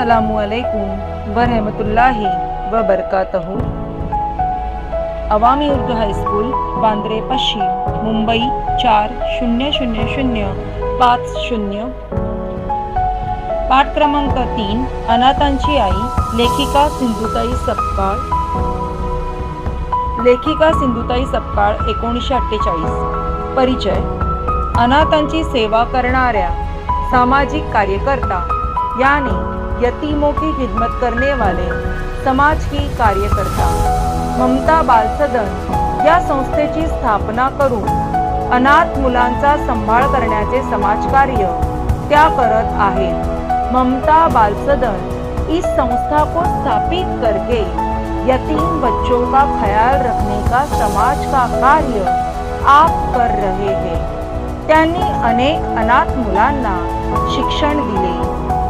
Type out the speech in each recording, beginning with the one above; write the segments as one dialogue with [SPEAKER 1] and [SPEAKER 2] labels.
[SPEAKER 1] अस्सलामुअलैकुम वरहमतुल्लाहि वबरकातहू। अवामी उर्दू हाईस्कूल वांद्रे पश्चिम मुंबई 400050। पाठ क्रमांक 3 अनाथांची आई लेखिका सिंधुताई सपकाळ। लेखिका सिंधुताई सपकाळ 1948। परिचय। अनाथांची सेवा करणाऱ्या सामाजिक कार्यकर्ता यानी यतीमों की खिदमत करने वाले समाज की कार्यकर्ता ममता बाल सदन या संस्थेची स्थापना करून अनाथ मुलांचा सांभाळ करण्याचे समाजकार्य त्या करत आहेत। ममता बाल सदन इस संस्था को स्थापित करके यतीम बच्चों का ख्याल रखने का समाज का कार्य आप कर रहे हैं। त्यांनी अनेक अनाथ मुलांना शिक्षण दिले,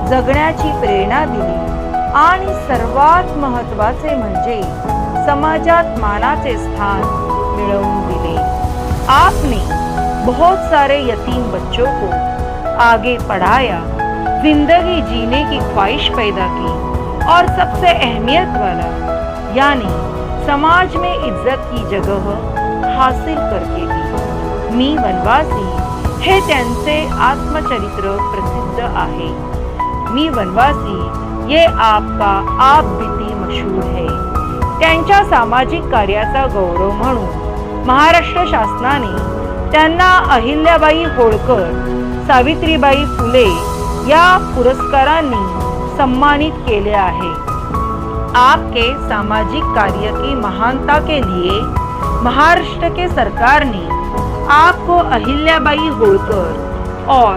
[SPEAKER 1] जगण्याची प्रेरणा दिली आणि सर्वात महत्त्वाचे म्हणजे समाजात मानाचे स्थान मिळवून दिले। आपने बहुत सारे यतीम बच्चों को आगे पढ़ाया, जिंदगी जीने की ख्वाहिश पैदा की और सबसे अहमियत वाला यानी समाज में इज्जत की जगह हासिल करके दी। मी वनवासी हे त्यांचे आत्मचरित्र प्रसिद्ध आहे। मी वनवासी ये आपका आप बीती मशहूर है। त्यांच्या सामाजिक कार्याचा गौरव म्हणून महाराष्ट्र शासनाने त्यांना अहिल्याबाई होळकर, सावित्रीबाई फुले या पुरस्कारांनी सम्मानित केले आहे। आपके सामाजिक कार्य की महानता के लिए महाराष्ट्र के सरकार ने आपको अहिल्याबाई होळकर और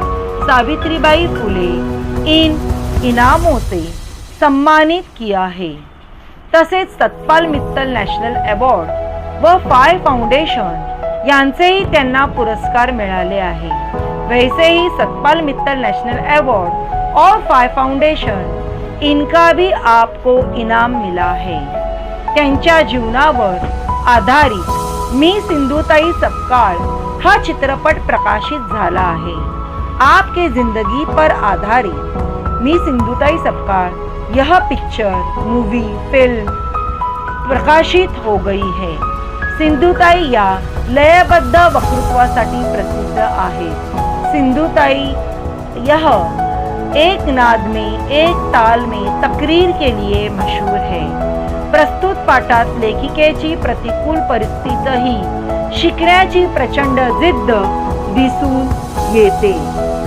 [SPEAKER 1] सावित्रीबाई फुले इन इनामों से सम्मानित किया है। तसेच सतपाल मित्तल नॅशनल अवॉर्ड व फाय फाउंडेशन यांचेही त्यांना पुरस्कार मिळाले आहे। वैसे ही सतपाल मित्तल नेशनल अवॉर्ड और फाय फाउंडेशन इनका भी आपको इनाम मिला है। त्यांच्या जीवनावर आधारित मी सिंधुताई सपकाळ हा चित्रपट प्रकाशित झाला आहे। आपके जिंदगी पर आधारित मी सिंधुताई सपकाळ यह पिक्चर मूवी फिल्म प्रकाशित हो गई है। सिंधुताई या लयबद्ध वक्तृत्वासाठी प्रसिद्ध आहे। सिंधुताई यह एक नाद में एक ताल में तकरीर के लिए मशहूर है। प्रस्तुत पाठात लेखिकेची प्रतिकूल परिस्थितीही शिकण्याची प्रचंड जिद्द दिसून येते।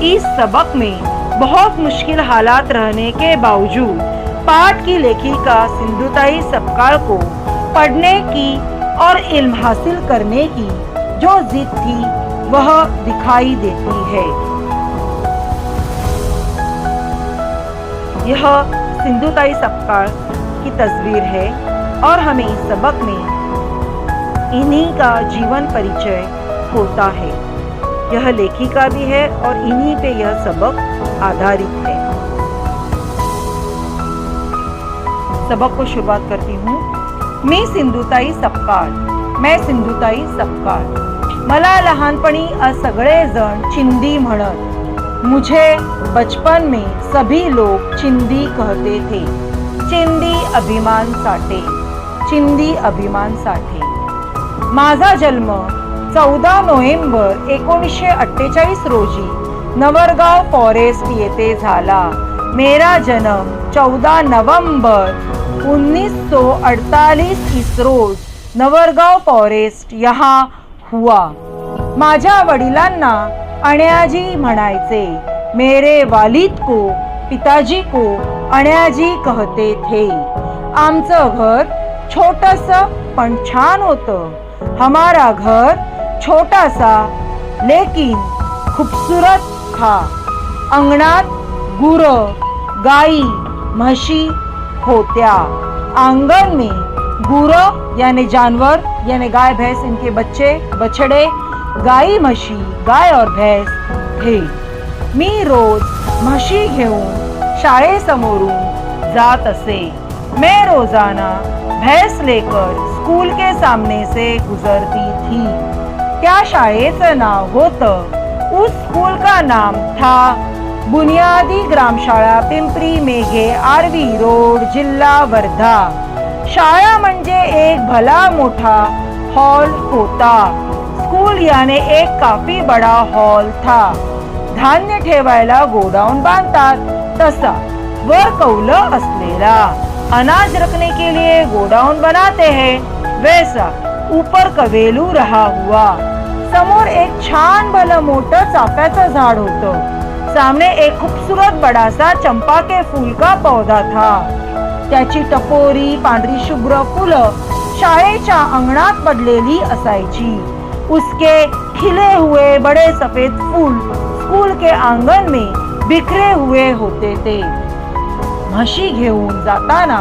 [SPEAKER 1] इस सबक में बहुत मुश्किल हालात रहने के बावजूद पाठ की लेखिका सिंधुताई सपकाळ को पढ़ने की और इल्म हासिल करने की जो जिद थी वह दिखाई देती है। यह सिंधुताई सपकाळ की तस्वीर है और हमें इस सबक में इन्हीं का जीवन परिचय होता है। यह लेखिका भी है और इन्हीं पे यह सबक आधारित है। सबक को शुरुआत करती हूँ। मैं सिंधुताई सपकाळ। मैं सिंधुताई सपकाळ। मला लहानपणी सगळे जण चिंदी म्हणत। मुझे बचपन में सभी लोग चिंदी कहते थे। चिंदी अभिमान साठे, चिंदी अभिमान साठे। माझा जन्म 14 नोव्हेंबर 1948 रोजी नवरगाव फॉरेस्ट येथे झाला। मेरा जन्म 14 नवंबर 1948 इस रोज नवरगाव फॉरेस्ट यहाँ हुआ। माझ्या वडिलांना अण्याजी म्हणायचे। मेरे वालिद को पिताजी को अण्याजी कहते थे। आमचं घर छोटंसं पण छान होतं। हमारा घर छोटा सा लेकिन खूबसूरत था। अंगणात गुरं, गाई, म्हशी होत्या। आंगन में गुरं यानी जानवर यानी गाय भैंस इनके बच्चे बछड़े, गाई म्हशी गाय और भैंस थे। मी रोज म्हशी घेऊन शाळेसमोरून जात असे। मैं रोजाना भैंस लेकर स्कूल के सामने से गुजरती थी। त्या शाळेचं नाव होतं, उस स्कूल का नाम था बुनियादी ग्रामशाळा पिंपरी मेघे, आरवी रोड, जिल्हा वर्धा। शाळा म्हणजे एक भला मोठा हॉल होता। स्कूल याने एक काफी बड़ा हॉल था। धान्य ठेवायला गोडाउन बांधतात तसा वर कौलं असलेला। अनाज रखने के लिए गोडाउन बनाते हैं वैसा ऊपर कवेलू रहा हुआ। समोर एक छान भलं मोठं चाफ्याचं झाड होतं। सामने एक खूबसूरत बड़ा सा चंपा के फूल का पौधा था। त्याची टपोरी पांढरी शुभ्र फुलं शाळेच्या अंगणात पडलेली असायची। उसके खिले हुए बड़े सफेद फूल स्कूल के आंगन में बिखरे हुए होते थे। म्हशी घेऊन जाताना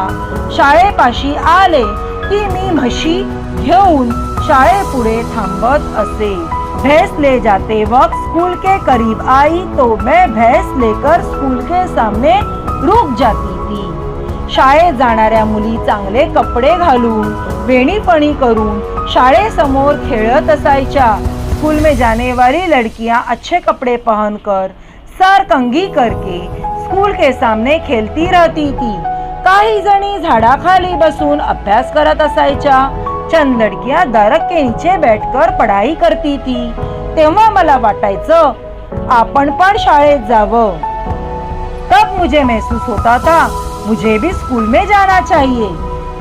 [SPEAKER 1] शाळेपाशी आले की मी म्हशी घेऊन शाळेपुढे थांबत असे। भैंस ले जाते वक्त स्कूल के करीब आई तो मैं भैंस लेकर स्कूल के सामने रुक जाती थी। शाळेत जाणाऱ्या मुली चांगले कपडे घालून वेणीपणी करून शाळेसमोर खेळत असायच्या। स्कूल में जाने वाली लड़कियां अच्छे कपड़े पहनकर सर कंघी करके स्कूल के सामने खेलती रहती थी। काही जणी झाडाखाली बसून अभ्यास करत असायच्या। चंद लड़कियां दरक के नीचे बैठकर पढ़ाई करती थी। तेव्हा मला वाटायचं आपण पण शाळेत जावं। तब मुझे महसूस होता था मुझे भी स्कूल में जाना चाहिए।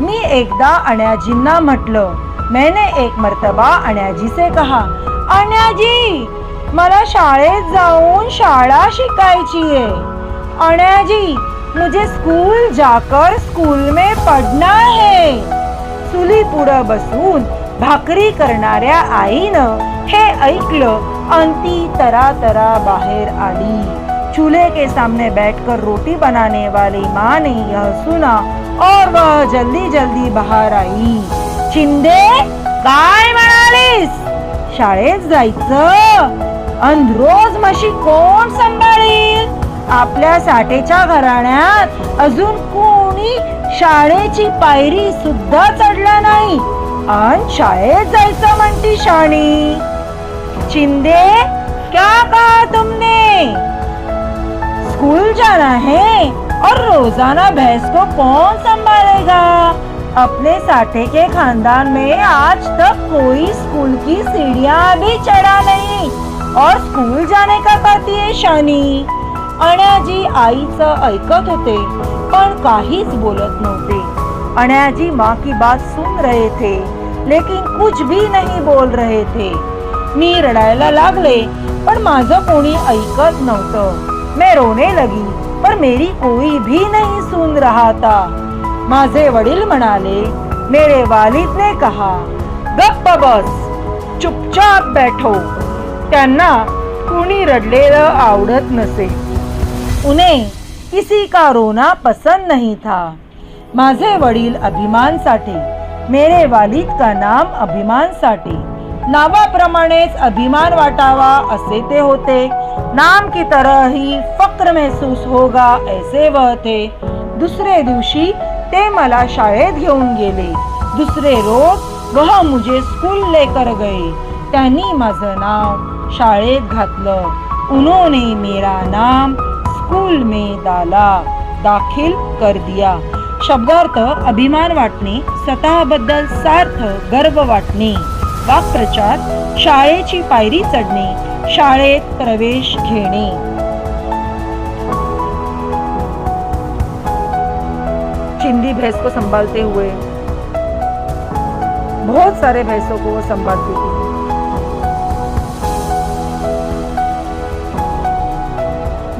[SPEAKER 1] मी एकदा अन्याजींना म्हटलं। मैंने एक मर्तबा अन्याजी से कहा, अन्याजी मला शाळेत जाऊन शाळा शिकायची है। अन्याजी मुझे स्कूल जाकर स्कूल में पढ़ना है। चुली पुढं बसून भाकरी करणाऱ्या आईनं हे ऐकलं अन ती तरा बाहेर आली। चूल्हे के सामने बैठकर रोटी बनाने वाली माँ ने यह सुना और वह जल्दी जल्दी बाहर आई। चिंदे काय म्हणालीस? शाळेत जायचं अन रोज म्हशी कोण सांभाळील? आपल्या साठेच्या घराण्यात अजून कोणी शाळेची पायरी सुद्धा चढला नाही अन शाळेत जायचं म्हणती शाणी। चिंदे क्या कहा तुमने? स्कूल जाना है और रोजाना भैंस को कौन संभालेगा? अपने साठे के खानदान में आज तक कोई स्कूल की सीढ़ियां भी चढ़ा नहीं और स्कूल जाने का कहती है शानी। अन्याजी आईचं ऐकत होते पण काहीच बोलत नव्हते। अन्याजी माँ की बात सुन रहे थे लेकिन कुछ भी नहीं बोल रहे थे। मी रडायला लागले पण माझं कोणी ऐकत नव्हतं। मैं रोने लगी पर मेरी कोई भी नहीं सुन रहा था। माझे वडील म्हणाले, मेरे वालिद ने कहा, गप्प बस, चुपचाप बैठो। त्यांना कोणी रडलेलं आवडत नसे। उन्हें किसी का रोना पसंद नहीं था। माझे वडील अभिमान साठे, मेरे वालिद का नाम अभिमान साठे। नावाप्रमाणेच अभिमान वाटावा असे ते होते। नाम की तरह ही फक्र महसूस होगा ऐसे वह थे। दुसरे दिवशी ते मला शाळेत घेऊन गेले। दुसरे रोज वह मुझे स्कूल लेकर गए। त्यांनी माझं नाव शाळेत घातलं। उन्होंने मेरा नाम स्कूल में दाखिल कर दिया। शब्दार्थ अभिमान वाटणे, स्वतःबद्दल सार्थ गर्व वाटणे। वाक्प्रचार शाळेची पायरी चढणे, शाळेत प्रवेश घेणे। चिंदी भैंस को संभालते हुए बहुत सारे भैंसों को वो संभालती थी।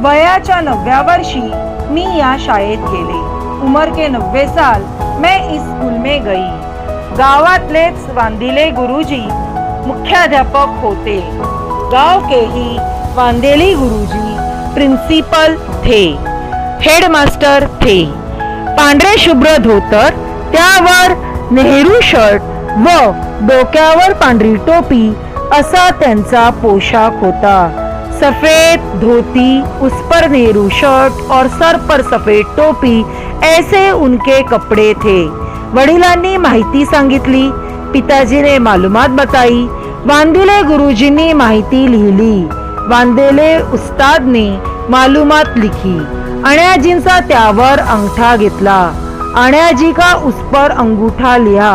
[SPEAKER 1] वयाच्या 9व्या वर्षी मी या शाळेत गेले। उमर के 90 साल मैं इस स्कूल में गई। गावातलेच वांदिले गुरुजी मुख्याध्यापक होते। गांव के ही वांदेली गुरुजी प्रिंसिपल थे, हेडमास्टर थे। पांढरे शुभ्र धोतर, त्यावर नेहरू शर्ट व डोक्यावर पांढरी टोपी असा त्यांचा पोशाख होता। सफेद धोती, उस पर नेहरू शर्ट और सर पर सफेद टोपी, ऐसे उनके कपड़े थे। वडिलांनी माहिती सांगितली, पिताजीने मालूमात बताई, वांदेले गुरुजींनी माहिती लिहिली। वांदेले उस्ताद ने मालूमात लिखी। अण्याजींचा त्यावर अंगठा घेतला। अण्याजी का उस पर अंगूठा लिया,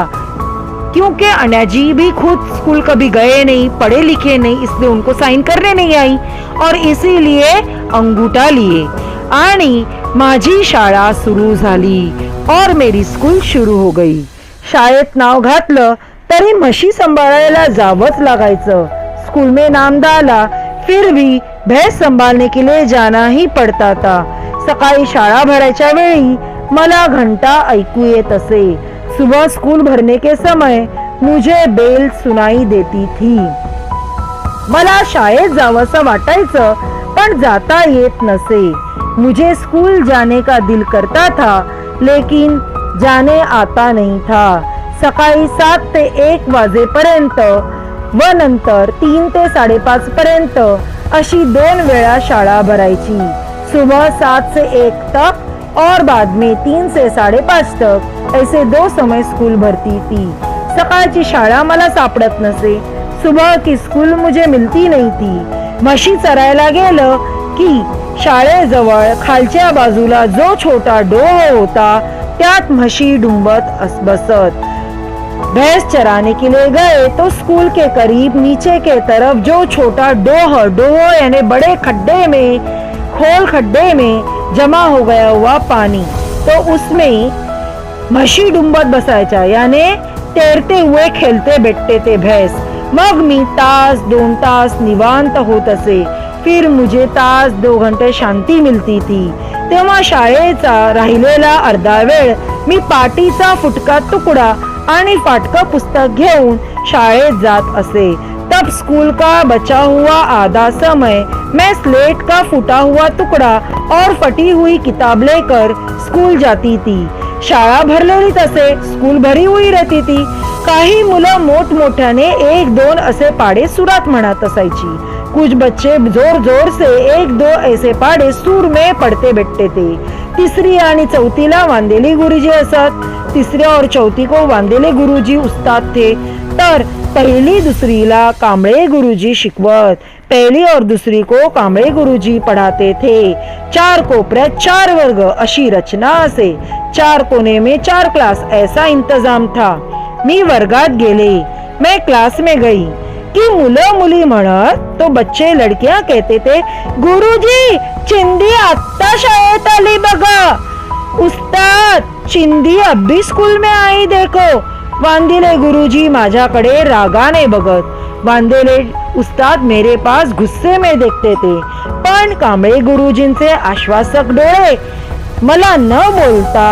[SPEAKER 1] क्योंकि अण्याजी भी खुद स्कूल कभी गए नहीं, पढ़े लिखे नहीं, इसलिए उनको साइन करने नहीं आई और इसीलिए अंगूठा लिए। आणि माझी शाळा सुरू झाली और मेरी स्कूल शुरू हो गई। शाळेत नाव घातलं तरी म्हशी सांभाळायला जावंच लागायचं। स्कूल में नाम डाला फिर भी भैंस संभालने के लिए जाना ही पड़ता था। सकाळी शाळा भरायच्या वेळी मला घंटा ऐकू येत असे। सुबह स्कूल भरने के समय मुझे बेल सुनाई देती थी। मला शाळेत जावंसं वाटायचं पण जाता येत नसे। मुझे स्कूल जाने का दिल करता था लेकिन जाने आता नहीं था। सकाळी 7 ते 1 वाजेपर्यंत व नंतर 3 ते 5:30 पर्यंत अशी 2 वेळा शाळा भरायची। सुबह 7 से 1 तक और बाद में 3 से 5:30 तक, ऐसे 2 समय स्कूल भरती थी। सकाळची शाळा मला सापडत नसे। सुबह की स्कूल मुझे मिलती नहीं थी। म्हशी चरायला गेलं की शाळेजवळ खालच्या बाजूला जो छोटा डोह होता त्यात म्हशी डुंबत बसत। भैंस चराने के लिए गए तो स्कूल के करीब नीचे के तरफ जो छोटा डोह यानी बड़े खड्डे में, खोल खड्डे में जमा हो गया हुआ पानी, तो उसमें म्हशी डुंबत बसायच्या, यानी तैरते हुए खेलते बैठते थे भैंस। मग मी तास 2 तास निवांत होत असे। फिर मुझे तास 2 घंटे शांती मिलती थी। तेव्हा शाळेचा राहिलेला अर्धा वेळ मी पाटीचा फुटका तुकडा आणि फाटकं पुस्तक घेऊन शाळेत जात असे। तब स्कूल का बचा हुआ आधा समय मैं स्लेट का फूटा हुआ टुकड़ा और फटी हुई किताब लेकर स्कूल जाती थी। शाळा भरलेलीच असे, स्कूल भरी हुई रहती थी। काही मुलं मोठमोठ्याने 1-2 असे पाडे सुरात म्हणत असायची। कुछ बच्चे जोर जोर से 1-2 ऐसे पाडे सूर में पढ़ते बैठते थे। तिसरी आणि चौथीला वांदेली गुरुजी असत। तिसऱ्या और चौथी को वांदेले गुरुजी उस्ताद थे, तर पहली दुसरीला कांबळे गुरुजी शिकवत। पहली और दूसरी को कांबळे गुरुजी पढ़ाते थे। 4 कोपऱ्यात 4 वर्ग अशी रचना असे। 4 कोने में 4 क्लास ऐसा इंतजाम था। मी वर्गात गेले, मैं क्लास में गई कि मुलं मुली म्हणत, तो बच्चे लड़कियां कहते थे, गुरुजी चिंदी आत्ता शाळेत आली बघा। उस्ताद चिंदी अभी स्कूल में आई देखो। वांदेले गुरुजी माझ्याकडे रागाने बघत। वांदेले उस्ताद मेरे पास गुस्से में देखते थे, पण कांबळे गुरुजींचे आश्वासक डोळे मला न बोलता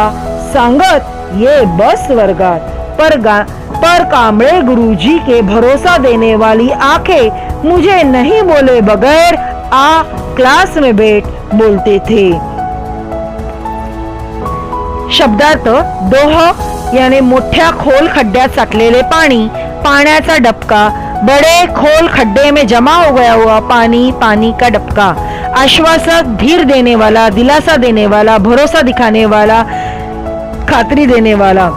[SPEAKER 1] सांगत, ये बस वर्गात। पर कांबळे गुरुजी के भरोसा देने वाली आंखें मुझे नहीं बोले बगैर आ क्लास में बैठ बोलते थे। शब्दार्थ डोह यानी मोठ्या खोल खड्ड्यात साठलेले पाणी, पाण्याचा डबका, बड़े खोल खड्डे में जमा हो गया हुआ पानी, पानी का डबका। आश्वासक, धीर देने वाला, दिलासा देने वाला, भरोसा दिखाने वाला, खात्री देने वाला।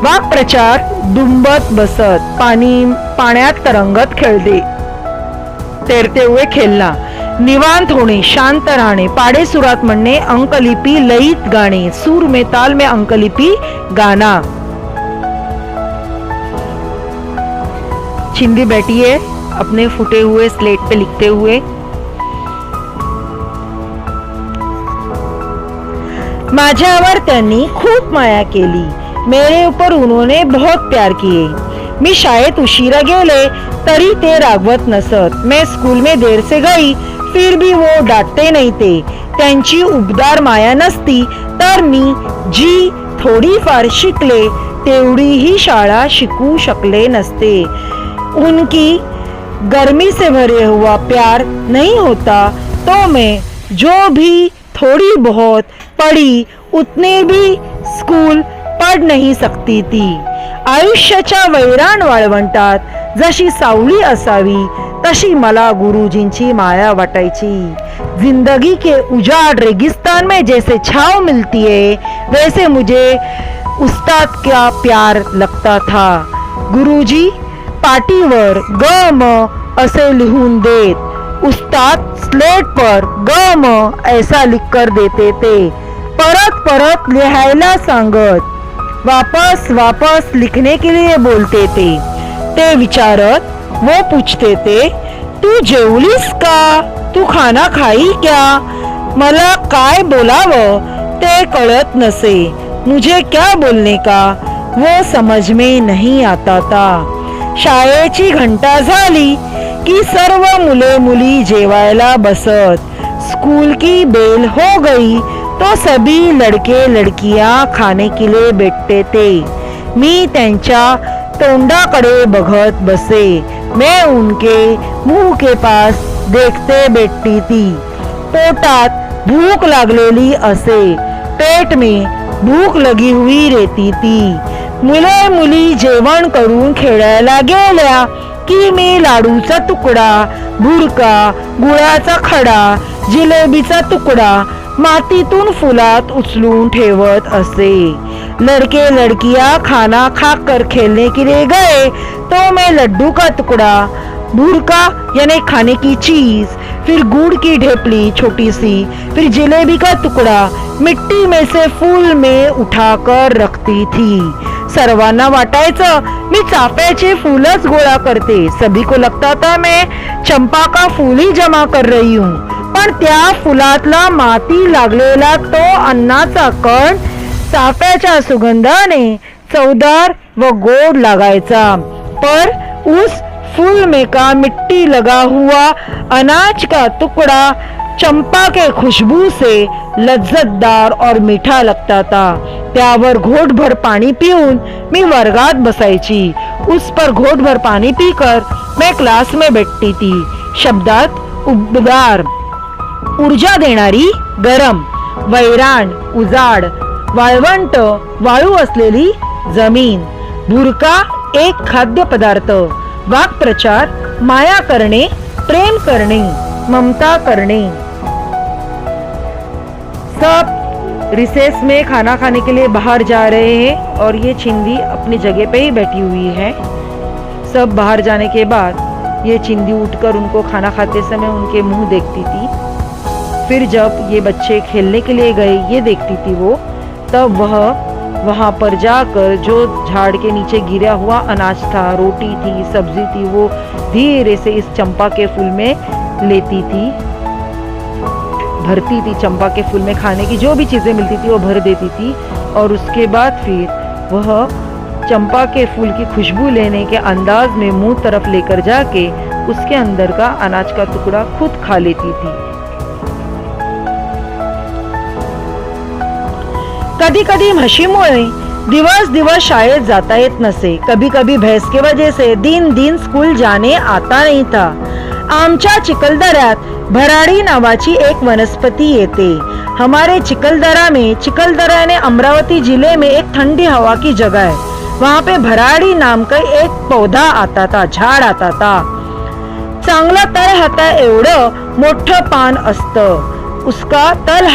[SPEAKER 1] वाक्प्रचार, डुंबत बसत, पाण्यात तरंगत खेळते, तैरते हुए खेलना। निवांत होणे, शांत राहणे, पाडे सुरात म्हणणे, अंकलिपी लयीत गाणे, सूर में ताल में अंकलिपी गाना। चिंदी बैठी है अपने फूटे हुए स्लेट पे लिखते हुए। माझ्यावर त्यांनी खूप माया केली। मेरे ऊपर उन्होंने बहुत प्यार किए। मी शाळेत उशिरा गेले तरी ते रागवत नसत। मैं स्कूल में देर से गई फिर भी वो डांटते नहीं थे। त्यांची उबदार माया नसती तर मी जी थोडीफार शिकले तेवढीही शाळा शिकू शकले नसते। उनकी गर्मी से भरे हुआ प्यार नहीं होता तो मैं जो भी थोड़ी बहुत पढ़ी उतने भी स्कूल पढ़ नहीं सकती थी। आयुष्याच्या वैराण वाळवंटात जशी सावली असावी तशी मला गुरुजींची माया वाटायची। जिंदगी के उजाड़ रेगिस्तान में जैसे छाव मिलती है वैसे मुझे उस्ताद का प्यार लगता था। गुरुजी पाटीवर ग म असे लिहून देत। उस्ताद स्लेट पर ग म ऐसा लिख कर देते थे, परत परत लिहायला सांगत, वापस वापस लिखने के लिए बोलते थे. ते विचारत वो पूछते थे, तू जेवलीस का, तू खाना खाई क्या. मला काय बोलावं ते कळत नसे. मुझे क्या बोलने का वो समझ में नहीं आता था. शाळेची घंटा झाली की सर्व मुले मुली जेवायला बसत. स्कूल की बेल हो गई तो सभी लड़के लड़कियां खाने के लिए बैठते थे. मी त्यांच्या तोंडाकडे बघत बसे. मैं उनके मुंह के पास देखते बैठती थी. पोटात भूक लागलेली असे, पेट में भूक लगी हुई रहती थी. मुले मुली जेवण करून खेळायला गेल्या की मी लाडूचा तुकडा, भुरका, गुळाचा खडा, जिलेबीचा तुकडा मातीतून फुलात उचलून ठेवत असे. लड़के लड़कियां खाना खाकर खेलने के लिए गए तो मैं लड्डू का टुकड़ा, भुरका यानी खाने की चीज, फिर गुड़ की ढेपली छोटी सी, फिर जलेबी का टुकड़ा मिट्टी में से फूल में उठाकर रखती थी. सर्वांना वाटायचं मी चाफ्याचे फूलच गोळा करते. सभी को लगता था मैं चंपा का फूल ही जमा कर रही हूँ. पण त्या फुलातला माती लागलेला तो अन्नाचा कण चाफ्याच्या सुगंधाने चवदार व गोड लागायचा. पर उस फूल में का मिट्टी लगा हुआ अनाज का टुकड़ा चंपा के खुशबू से लज्जतदार और मीठा लगता था. त्यावर घोटभर पाणी पिऊन मी वर्गात बसायची. उस पर घोटभर पानी पीकर मैं क्लास में बैठती थी. शब्दात उबदार, ऊर्जा देणारी गरम, वैराण उजाड, वाळवंट वाळू असलेली जमीन, भुरका एक खाद्य पदार्थ, वाक्प्रचार माया करणे, प्रेम करणे, ममता करणे. सब रिसेस में खाना खाने के लिए बाहर जा रहे हैं और ये चिंदी अपनी जगह पे ही बैठी हुई है. सब बाहर जाने के बाद ये चिंदी उठकर उनको खाना खाते समय उनके मुंह देखती थी. फिर जब ये बच्चे खेलने के लिए गए ये देखती थी वो, तब वह वहाँ पर जाकर जो झाड़ के नीचे गिरा हुआ अनाज था, रोटी थी, सब्जी थी, वो धीरे से इस चंपा के फूल में लेती थी, भरती थी. चंपा के फूल में खाने की जो भी चीजें मिलती थी वो भर देती थी और उसके बाद फिर वह चंपा के फूल की खुशबू लेने के अंदाज में मुंह तरफ लेकर जाके उसके अंदर का अनाज का टुकड़ा खुद खा लेती थी. कधी कधी म्हशीमुळे दिवस दिवस शाळेत जाता येत नसे. कभी कभी भैंस के वजह से दिन दिन स्कूल जाने आता नहीं था. आमच्या चिखलदऱ्यात भराडी नावाची एक वनस्पति येते. हमारे चिखलदरा में, चिखलदरा यानी अमरावती जिले में एक ठंडी हवा की जगह है. वहाँ पे भराडी नाम का एक पौधा आता था, झाड आता था. चांगला तळ हाता एवढं मोठं पान असतं. उसका तल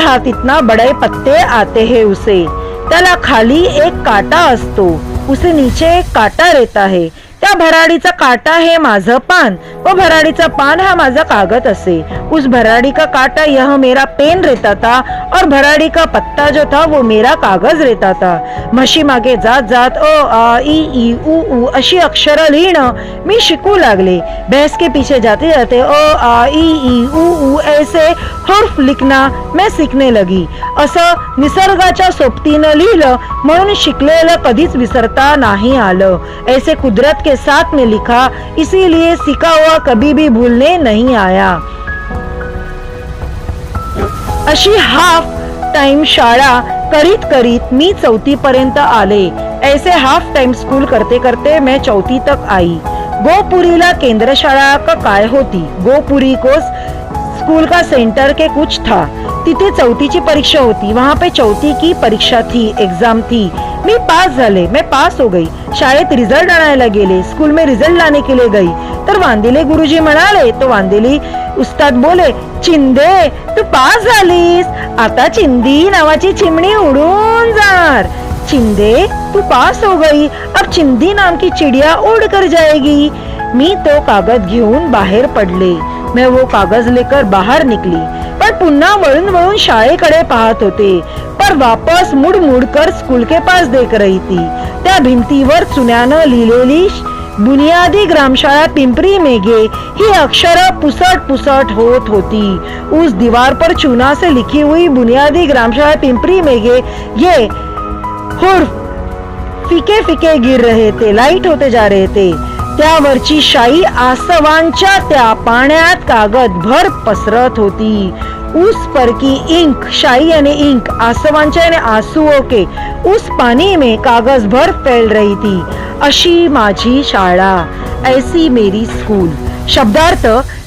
[SPEAKER 1] हाथ इतना बड़े पत्ते आते हैं उसे. त्याला खाली एक काटा असतो, उसे नीचे एक काटा रहता है. त्या भराडीचा काटा है माझं पान, वो भराडीचा पान हा माझा कागज असे. उस भराडी का काटा यह मेरा पेन रहता था और भराडी का पत्ता जो था वो मेरा कागज रहता था. म्हशी मागे जात जात अ आ इ ई उ ऊ अशी अक्षरं लिहिणं मी शिकू लागले. भैंस के पीछे जाते जाते अ आ इ ई उ ऊ ऐसे हर्फ लिखना मैं सीखने लगी. असं निसर्गाच्या सोबतीनं लिहिलं म्हणून शिकलेलं कधीच विसरता नाही आलं. ऐसे कुदरत के साथ में लिखा, इसीलिए सीखा हुआ कभी भी भूलने नहीं आया. अशी हाफ टाइम शाळा करीत करीत मी 4थी पर्यंत आले. ऐसे हाफ टाइम स्कूल करते करते मैं 4थी तक आई. गोपुरीला केंद्र शाळा का काय होती. गोपुरी को स्कूल का सेंटर के कुछ था. तिथे 4थी ची परीक्षा होती. वहाँ पे 4थी की परीक्षा थी, एग्जाम थी. मी पास झाले, मैं पास हो गई. शाळेत रिझल्ट आणायला गेले. स्कूल में रिझल्ट लाने के लिए गई तर वांदेले गुरुजी म्हणाले, तो वांदेली उस्ताद बोले, चिंदे तू पास झालीस, आता चिंदी नावाची चिमणी उडून जाणार. चिंदे तू पास हो गई, अब चिंदी नाम की चिड़िया उड़ कर जाएगी. मी तो कागज घेऊन बाहेर पडले. मैं वो कागज लेकर बाहर निकली, पर पुन्हा वळून वळून शाळेकडे पाहत होते. पर वापस मुड़ मुड़ कर स्कूल के पास देख रही थी. त्या भिंतीवर चुन्यानं लिहिलेली बुनियादी ग्रामशाला पिंपरी मेघे ही अक्षरं पुसट पुसट होत होती. उस दीवार पर चूना से लिखी हुई बुनियादी ग्रामशाला पिंपरी मेघे ये हुर्फ फिके फिके गिर रहे थे, लाईट होते जा रहे थे. त्यावरची शाई आसवांच्या त्या पाण्यात कागद भर पसरत होती. उस पर की इंक, शाई यानी इंक, आसवांच्या यानी आंसुओं के उस पानी में कागज भर फैल रही थी. अशी माझी शाळा, ऐसी मेरी स्कूल. शब्दार्थ: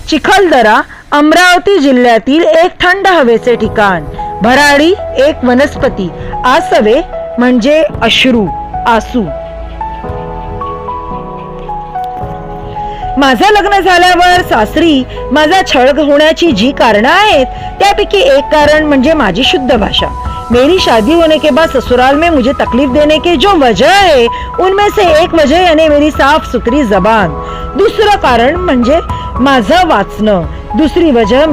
[SPEAKER 1] चिखलदरा अमरावती जिल्ह्यातील एक थंड हवेचे ठिकाण. भराडी एक वनस्पती. आसवे म्हणजे अश्रू, आसू. माझं लग्न झाल्यावर सासरी माझा छळ होण्याची जी कारणं आहेत त्यापैकी एक कारण म्हणजे माझी शुद्ध भाषा. मेरी शादी होने के बाद ससुराल में मुझे तकलीफ देने के जो वजह है उनमें से एक वजह यानी मेरी साफ सुथरी जबान. दुसरं कारण म्हणजे माझं वाचणं. दुसरी वजह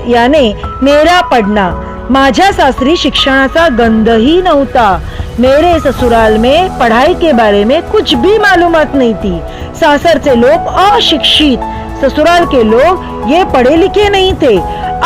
[SPEAKER 1] याने मेरा पढ़ना. माझ्या सासरी शिक्षणाचा गंधही नव्हता. मेरे ससुराल में पढ़ाई के बारे में कुछ भी मालूमात नहीं थी. सासर से लोग अशिक्षित, ससुराल के लोग ये पढ़े लिखे नहीं थे.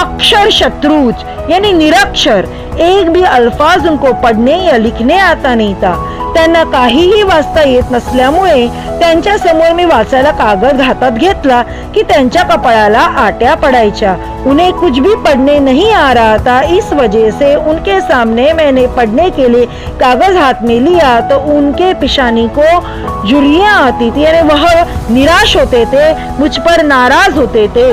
[SPEAKER 1] अक्षर शत्रुज यानी निरक्षर. एक भी अल्फाज उनको पढ़ने या लिखने आता नहीं था. त्यांना काहीही वाचता येत नसल्यामुळे त्यांच्या समोर मी वाचायला कागद हातात घेतला की त्यांच्या कपाळाला आट्या पडायच्या. उन्हें कुछ भी पढ़ने नहीं आ रहा था. इस वजह से उनके सामने मैंने पढ़ने के लिए कागज हाथ में लिया तो उनके पिशानी को झुर्रियां आती थी, यानी वह निराश होते थे, मुझ पर नाराज होते थे.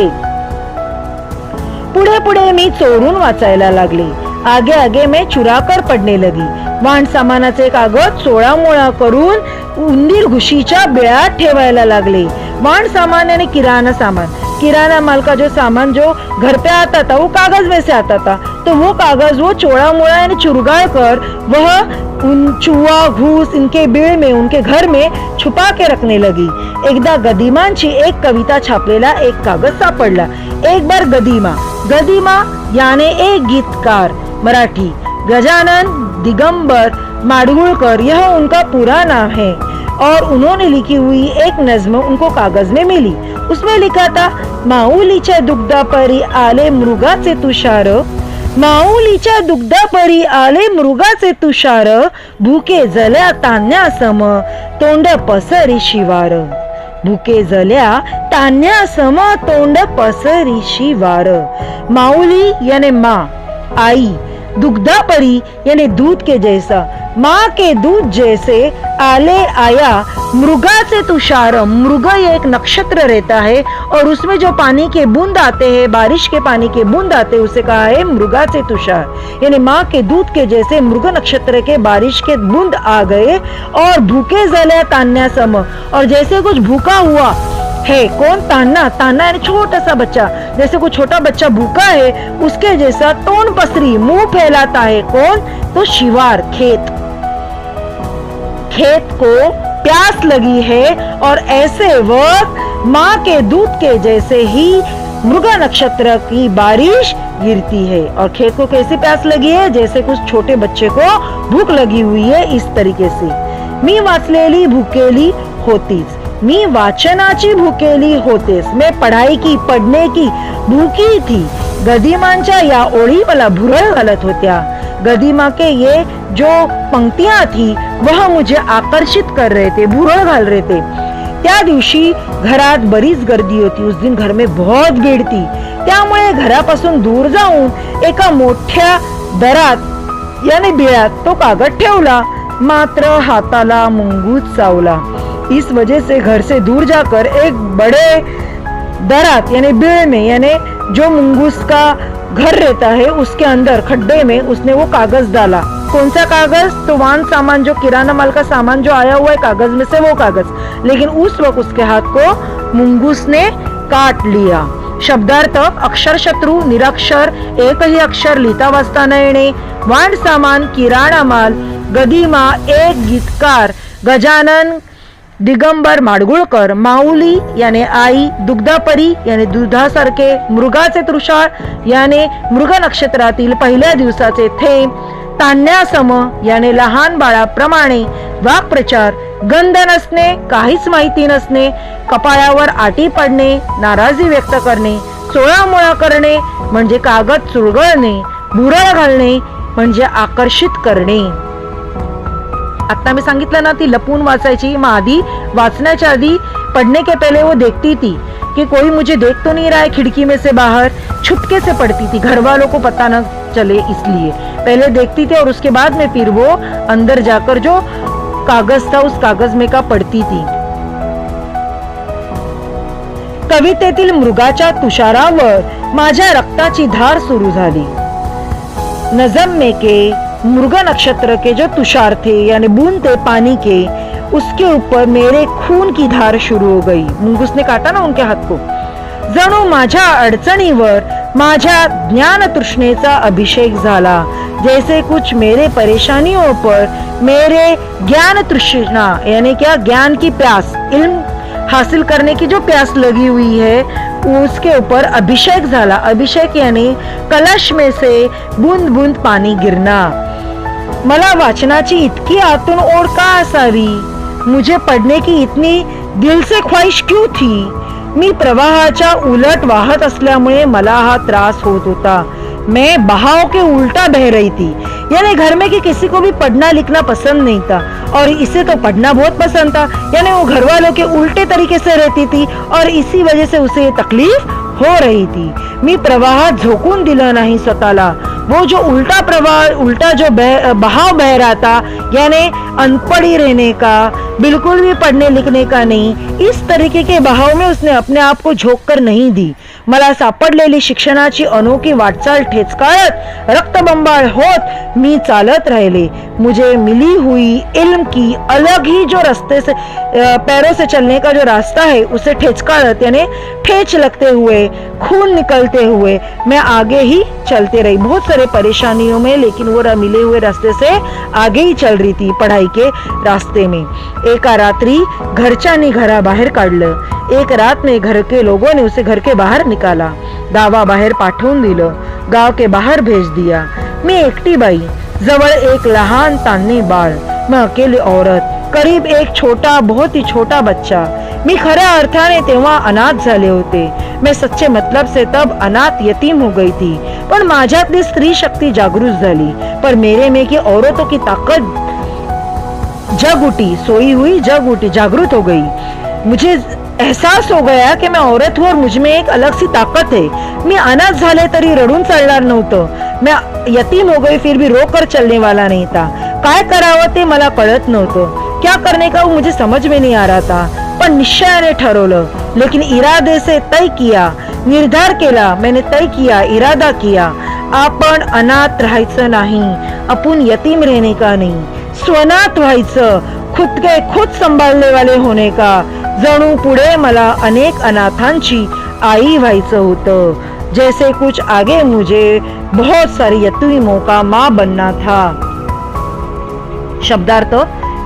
[SPEAKER 1] पुढे पुढे मी चोरून वाचायला लागले. आगे आगे मैं चुराकर पढ़ने लगी. वाहन सामानाचे कागद चोळामोळा करून उंदीर घुशीच्या बिळात ठेवायला लागले. वाहन सामान यानी किराना सामान. किराना माल का जो सामान जो घर पे आता था वो कागज में से आता था, तो वो कागज वो चोड़ा मोड़ा यानी चुरगाड़ कर वह उन चूहा घूस इनके बिळ में उनके घर में छुपा के रखने लगी. एकदा गदिमांची एक कविता छापलेला एक कागज सापडला. एक बार गदिमा. गदिमा याने एक गीतकार. मराठी. गजानन दिगंबर माडगुळकर यह उनका पूरा नाम है और उन्होंने लिखी हुई एक नज्म उनको कागज में मिली. उसमें लिखा था, माऊलीच्या दुग्धापरी आले मृगाचे तुषार. माऊलीच्या दुग्धापरी आले मृगाचे तुषार. भुके जल्या तान्या सम तोंड पसरी शिवार. भुके जल्या तान्या सम तोंड पसरी शिवार. माऊली यानी माँ, आई. दुग्धापरी यानी दूध के जैसा, माँ के दूध जैसे. आले आया मृगा से तुषार. मृग ये एक नक्षत्र रहता है और उसमें जो पानी के बूंद आते हैं, बारिश के पानी के बूंद आते हैं, उसे कहा है मृगा से तुषार. यानी माँ के दूध के जैसे मृग नक्षत्र के बारिश के बूंद आ गए. और भूखे जले तान्या सम, और जैसे कुछ भूखा हुआ है. कौन? तान्ना. तान्ना यानी छोटा सा बच्चा. जैसे कोई छोटा बच्चा भूखा है उसके जैसा तोंड पसरी मुंह फैलाता है. कौन? तो शिवार, खेत. खेत को प्यास लगी है और ऐसे वक्त माँ के दूध के जैसे ही मृगा नक्षत्र की बारिश गिरती है. और खेत को कैसी प्यास लगी है? जैसे कुछ छोटे बच्चे को भूख लगी हुई है, इस तरीके से. मी वाचलेली भुकेली होतीच. मी वाचनाची भुकेली होतेस. मैं पढ़ाई की, पढ़ने की भूखी थी. गदिमांच्या या ओळी मला भुरळ घालत होत्या. गदिमा के ये जो पंक्तियां थी वह मुझे आकर्षित कर रहे थे, भुरळ घाल रहे थे. त्या दिवशी घरात बरीच गर्दी होती. उस दिन घर में बहुत भीड़ थी. त्यामुळे घरापासून दूर जाऊन एका मोठ्या दरात याने बिळात तो कागद ठेवला. मात्र हाताला मुंगूस चावला. इस वजह से घर से दूर जाकर एक बड़े दरात यानी बिळ में यानी जो मुंगूस का घर रहता है उसके अंदर खड्डे में उसने वो कागज डाला. कौन सा कागज? तो वाहन सामान, जो किराना माल का सामान जो आया हुआ है कागज में से, वो कागज. लेकिन उस वक्त उसके हाथ को मुंगूस ने काट लिया. शब्दार्थ: अक्षर शत्रु, निरक्षर, एकही अक्षर लिहिता वाचता न येणे. वाहन सामान, किराणा माल. गदिमा एक गीतकार. गजानन दिगंबर माडगुळकर, माऊली याने आई, दुग्धापरी याने दुधासारखे, मृगाचे तृषाळ याने मृग नक्षत्रातील पहिल्या दिवसाचे थेंब, तान्यासम याने लहान बाळाप्रमाणे, वाक्प्रचार, गंध नसणे, काहीच माहिती नसणे, कपाळावर आटी पडणे, नाराजी व्यक्त करणे, चोळामोळा करणे म्हणजे कागद चुरगळणे, भुरळ घालणे म्हणजे आकर्षित करणे. आता मी सांगितलं ना, ती लपून वाचायची. मग आधी वाचण्याच्या आधी पढ़ने के पहले वो देखती थी कि कोई मुझे देख तो नहीं रहा है खिड़की में से बाहर, छुपके से पढ़ती थी, घर वालों को पता न चले इसलिए पहले देखती थी और उसके बाद में फिर वो अंदर जाकर जो कागज था उस कागज में का पढ़ती थी. कवितेतील मृगाच्या तुषारावर माझ्या रक्ताची धार सुरू झाली. नजम में के मृग नक्षत्र के जो तुषार थे यानी बूंद थे पानी के, उसके ऊपर मेरे खून की धार शुरू हो गई. मुंगूस ने काटा ना उनके हाथ को. जणू माझ्या अडचणीवर माझ्या ज्ञान तृष्णेचा अभिषेक झाला. जैसे कुछ मेरे परेशानियों पर मेरे ज्ञान तृष्णा यानी क्या, ज्ञान की प्यास, इल्म हासिल करने की जो प्यास लगी हुई है उसके ऊपर अभिषेक झाला. अभिषेक यानी कलश में से बूंद बूंद पाणी गिरना. मला वाचनाची इतकी आतून ओढ का असावी? मुझे पढ़ने की इतनी दिल से ख्वाहिश क्यों थी? मी प्रवाहाच्या उलट वाहत असल्यामुळे मला हा त्रास होत होता. मैं बहाव के उल्टा बह रही थी. यानी घर में कि किसी को भी पढ़ना लिखना पसंद नहीं था और इसे तो पढ़ना बहुत पसंद था. यानी वो घर वालों के उल्टे तरीके से रहती थी और इसी वजह से उसे ये तकलीफ हो रही थी. मी प्रवाहात झोकून दिलं नाही स्वतःला. वो जो उल्टा प्रवाह, उल्टा जो बहाव बह रहा था यानी अनपढ़ी रहने का, बिल्कुल भी पढ़ने लिखने का नहीं, इस तरीके के बहाव में उसने अपने आप को झोंक कर नहीं दी. मला सापडलेली शिक्षणाची अनोखी वाटचाल ठेचकाळत रक्तबंबाळ होत मी चालत राहिले. मुझे मिली हुई इल्म की अलग ही जो रास्ते से पैरों से चलने का जो रास्ता है उसे ठेचकाळत यानी ठेच लगते हुए, खून निकलते हुए मैं आगे ही चलते रही. बहुत सारे परेशानियों में, लेकिन वो मिले हुए रास्ते से आगे ही चल रही थी पढ़ाई के रास्ते में. एका रात्री घरच्यांनी घराबाहेर काढलं. एक रात में घर के लोगों ने उसे घर के बाहर निकाला. गावाबाहेर पाठवून दिलं. गाव के बाहर भेज दिया. मी एकटी बाई, जवळ एक लहान तान्हे बाळ, मैं अकेली औरत, करीब एक छोटा, बहुत ही छोटा बच्चा. मी खऱ्या अर्थाने तेव्हा अनाथ झाले होते. मैं सच्चे मतलब से तब अनाथ यतीम हो गई थी. पण माझ्यातली स्त्री शक्ति जागृत झाली. पर मेरे में की औरतों की ताकत जग उठी, सोई हुई जग उठी, जागृत हो गई. मुझे एहसास हो गया कि मैं औरत हूँ और मुझ में एक अलग सी ताकत है. मी अनाथ झाले तरी रडून चालणार नव्हतं. मैं यतीम हो गई फिर भी रोकर चलने वाला नहीं था. काय करावं ते मला कळत नव्हतं. क्या करने का वो मुझे समझ में नहीं आ रहा था. पण निश्चयाने ठरवलं, लेकिन इरादे से तय किया, निर्धार केला. मैंने तय किया, इरादा किया. आपण अनाथ राहायचं नाही, आपण यतीम रहने का नहीं, स्वनाथ व्हायचं, खुद के खुद संभालने वाले होने का. जणू पुढे मला अनेक अनाथांची आई व्हायचं होतं. जैसे कुछ आगे मुझे बहुत सारी यतीमों का माँ बनना था. शब्दार्थ: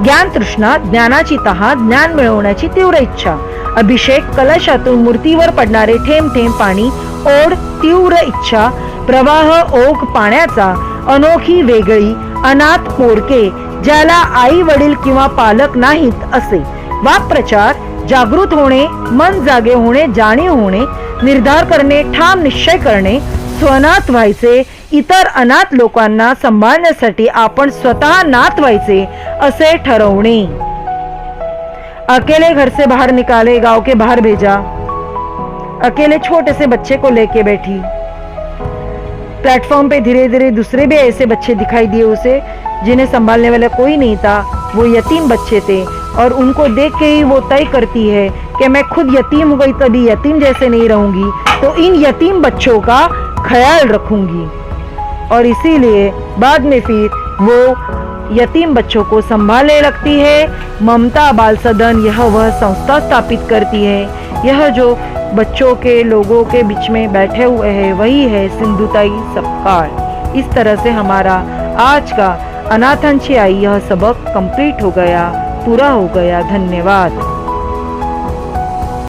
[SPEAKER 1] ज्ञान तृष्णा, ज्ञानाची तहा, ज्ञान मिळवण्याची तीव्र इच्छा. अभिषेक: कलशातून मूर्तीवर पडणारे थेंब थेंब पाणी. ओढ: तीव्र इच्छा, प्रवाह, ओघ पाण्याचा, अनोखी, वेगळी. अनाथ, पोरके, ज्याला आई वडील किंवा पालक नाहीत असे. वाक्प्रचार: जागृत होणे, मन जागे होणे, जाणीव होणे, निर्धार करणे, ठाम निश्चय करणे, स्वनाथ व्हायचे, इतर अनाथ लोकांना सांभाळण्यासाठी आपण स्वतः नाथ व्हायचे असे ठरवणे. अकेले घर से बाहर निकाले, गांव के बाहर भेजा. अकेले छोटे से बच्चे को लेके बैठी. प्लेटफॉर्म पे धीरे धीरे दूसरे भी ऐसे बच्चे दिखाई दिए उसे, जिन्हें संभालने वाला कोई नहीं था. वो यतीम बच्चे थे और उनको देख के ही वो तय करती है कि मैं खुद यतीम हो गई, कभी यतीम जैसे नहीं रहूंगी, तो इन यतीम बच्चों का ख्याल रखूंगी. और इसीलिए बाद में फिर वो यतीम बच्चों को संभालने लगती है. ममता बाल सदन, यह वह संस्था स्थापित करती है. यह जो बच्चों के लोगों के बीच में बैठे हुए हैं वही है सिंधुताई सपकाळ. इस तरह से हमारा आज का अनाथांची आई यह सबक कंप्लीट हो गया. पूरा हो गया। धन्यवाद।